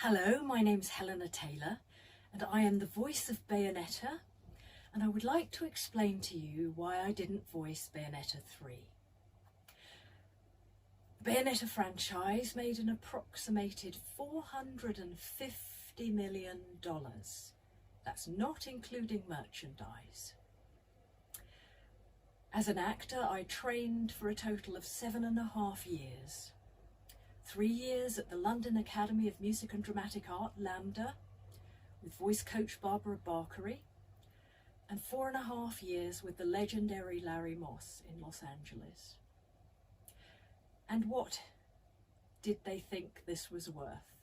Hello, my name's Helena Taylor and I am the voice of Bayonetta, and I would like to explain to you why I didn't voice Bayonetta 3. The Bayonetta franchise made an approximated $450 million. That's not including merchandise. As an actor, I trained for a total of 7.5 years. 3 years at the London Academy of Music and Dramatic Art, LAMDA, with voice coach Barbara Barkery, and 4.5 years with the legendary Larry Moss in Los Angeles. And what did they think this was worth?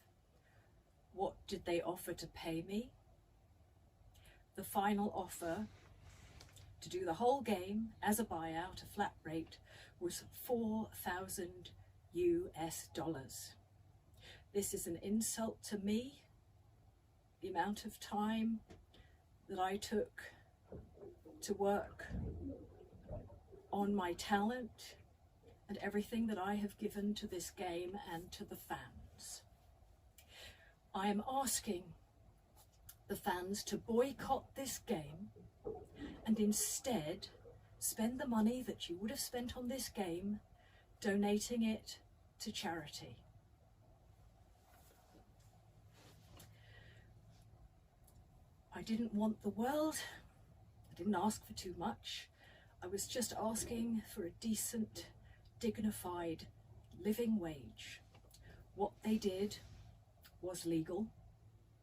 What did they offer to pay me? The final offer to do the whole game as a buyout, a flat rate, was $4,000 US. This is an insult to me, the amount of time that I took to work on my talent and everything that I have given to this game and to the fans. I am asking the fans to boycott this game and instead spend the money that you would have spent on this game donating it to charity. I didn't want the world, I didn't ask for too much. I was just asking for a decent, dignified living wage. What they did was legal,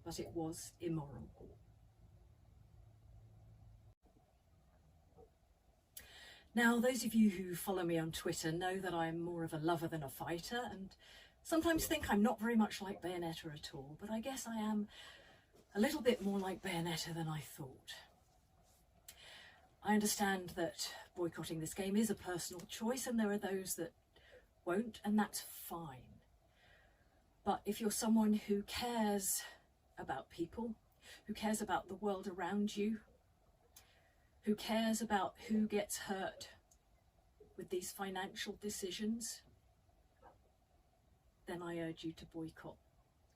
but it was immoral. Now, those of you who follow me on Twitter know that I'm more of a lover than a fighter, and sometimes think I'm not very much like Bayonetta at all, but I guess I am a little bit more like Bayonetta than I thought. I understand that boycotting this game is a personal choice, and there are those that won't, and that's fine. But if you're someone who cares about people, who cares about the world around you, who cares about who gets hurt with these financial decisions, then I urge you to boycott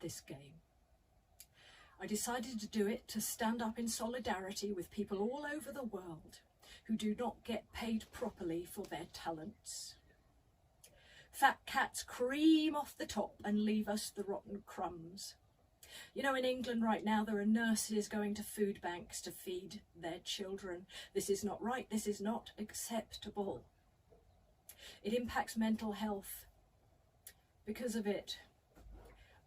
this game. I decided to do it to stand up in solidarity with people all over the world who do not get paid properly for their talents. Fat cats cream off the top and leave us the rotten crumbs. You know, in England right now, there are nurses going to food banks to feed their children. This is not right. This is not acceptable. It impacts mental health. Because of it,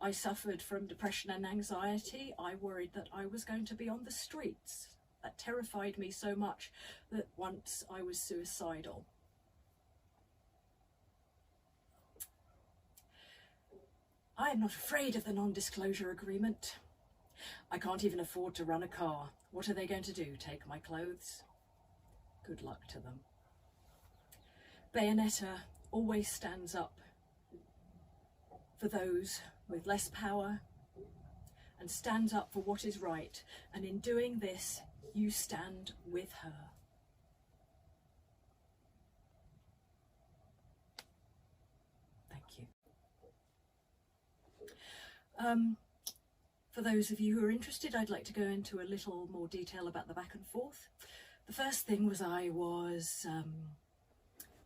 I suffered from depression and anxiety. I worried that I was going to be on the streets. That terrified me so much that once I was suicidal. I am not afraid of the non-disclosure agreement. I can't even afford to run a car. What are they going to do? Take my clothes? Good luck to them. Bayonetta always stands up for those with less power and stands up for what is right. And in doing this, you stand with her. For those of you who are interested, I'd like to go into a little more detail about the back and forth. The first thing was I was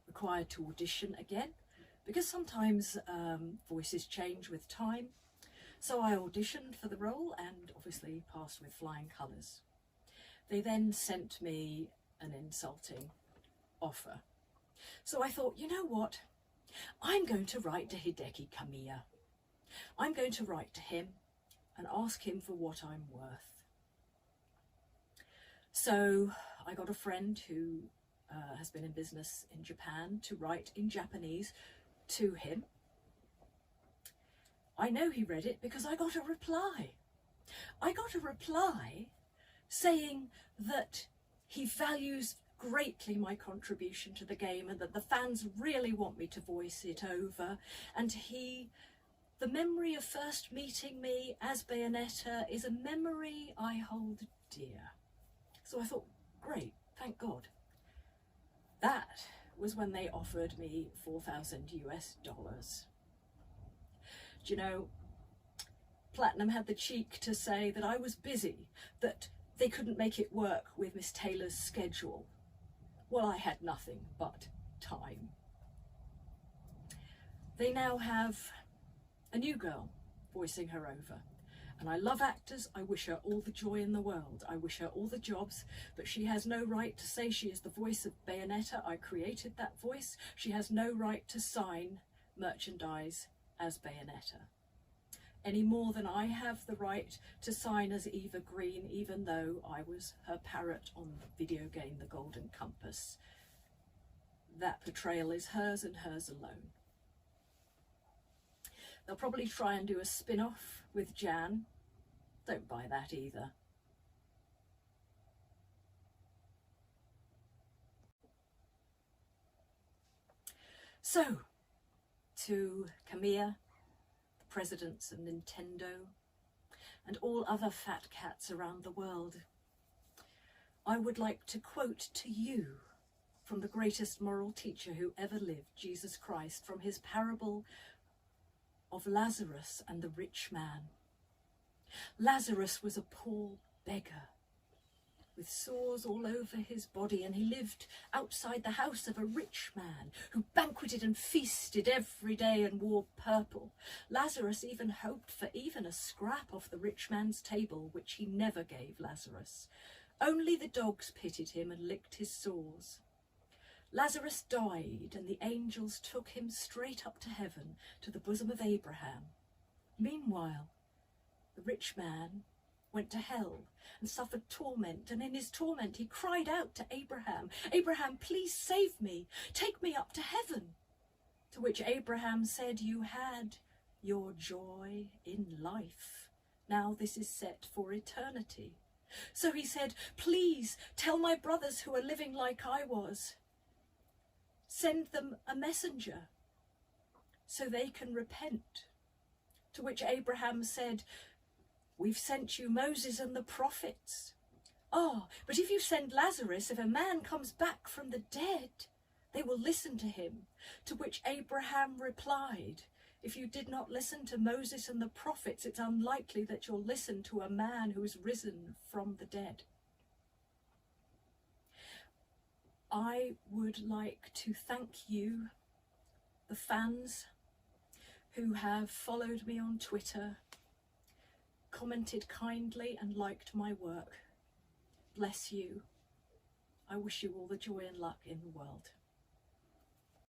required to audition again, because sometimes voices change with time. So I auditioned for the role and obviously passed with flying colours. They then sent me an insulting offer. So I thought, you know what? I'm going to write to Hideki Kamiya. I'm going to write to him and ask him for what I'm worth. So I got a friend who has been in business in Japan to write in Japanese to him. I know he read it because I got a reply. I got a reply saying that he values greatly my contribution to the game and that the fans really want me to voice it over, and the memory of first meeting me as Bayonetta is a memory I hold dear. So I thought, great, thank God. That was when they offered me $4,000 US. Do you know, Platinum had the cheek to say that I was busy, that they couldn't make it work with Miss Taylor's schedule. Well, I had nothing but time. They now have a new girl voicing her over. And I love actors. I wish her all the joy in the world. I wish her all the jobs, but she has no right to say she is the voice of Bayonetta. I created that voice. She has no right to sign merchandise as Bayonetta, any more than I have the right to sign as Eva Green, even though I was her parrot on the video game The Golden Compass. That portrayal is hers and hers alone. They'll probably try and do a spin-off with Jan. Don't buy that either. So, to Kamiya, the presidents of Nintendo, and all other fat cats around the world, I would like to quote to you from the greatest moral teacher who ever lived, Jesus Christ, from his parable of Lazarus and the rich man. Lazarus was a poor beggar with sores all over his body, and he lived outside the house of a rich man who banqueted and feasted every day and wore purple. Lazarus even hoped for even a scrap off the rich man's table, which he never gave Lazarus. Only the dogs pitied him and licked his sores. Lazarus died, and the angels took him straight up to heaven, to the bosom of Abraham. Meanwhile, the rich man went to hell and suffered torment, and in his torment he cried out to Abraham, "Abraham, please save me, take me up to heaven." To which Abraham said, "You had your joy in life. Now this is set for eternity." So he said, "Please tell my brothers who are living like I was, send them a messenger so they can repent." To which Abraham said, "We've sent you Moses and the prophets." "Ah, but if you send Lazarus, if a man comes back from the dead, they will listen to him." To which Abraham replied, "If you did not listen to Moses and the prophets, it's unlikely that you'll listen to a man who is risen from the dead." I would like to thank you, the fans who have followed me on Twitter, commented kindly and liked my work. Bless you. I wish you all the joy and luck in the world.